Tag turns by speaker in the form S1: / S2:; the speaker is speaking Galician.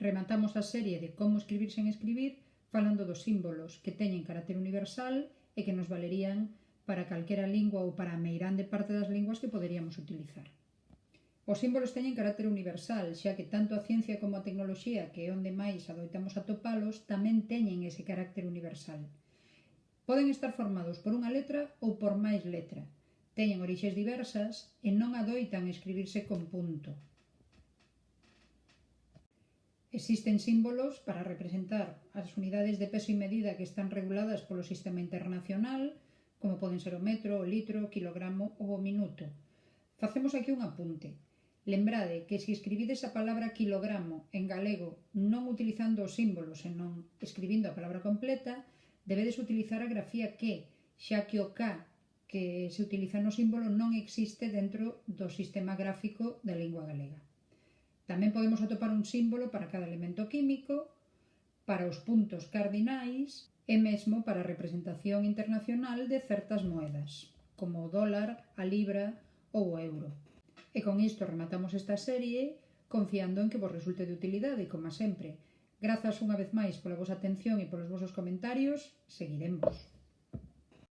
S1: Rematamos a serie de como escribir sen escribir falando dos símbolos que teñen carácter universal e que nos valerían para calquera lingua ou para a meirande parte das linguas que poderíamos utilizar. Os símbolos teñen carácter universal, xa que tanto a ciencia como a tecnoloxía, que é onde máis adoitamos atopalos, tamén teñen ese carácter universal. Poden estar formados por unha letra ou por máis letra. Teñen orixes diversas e non adoitan escribirse con punto. Existen símbolos para representar as unidades de peso e medida que están reguladas polo sistema internacional, como poden ser o metro, o litro, o kilogramo ou o minuto. Facemos aquí un apunte. Lembrade que se escribides a palabra kilogramo en galego non utilizando os símbolos, senón escribindo a palabra completa, debedes utilizar a grafía que, xa que o K que se utiliza no símbolo non existe dentro do sistema gráfico da lingua galega. Tamén podemos atopar un símbolo para cada elemento químico, para os puntos cardinais e mesmo para a representación internacional de certas moedas, como o dólar, a libra ou o euro. E con isto rematamos esta serie, confiando en que vos resulte de utilidade, como sempre. Grazas unha vez máis pola vosa atención e polos vosos comentarios, seguiremos.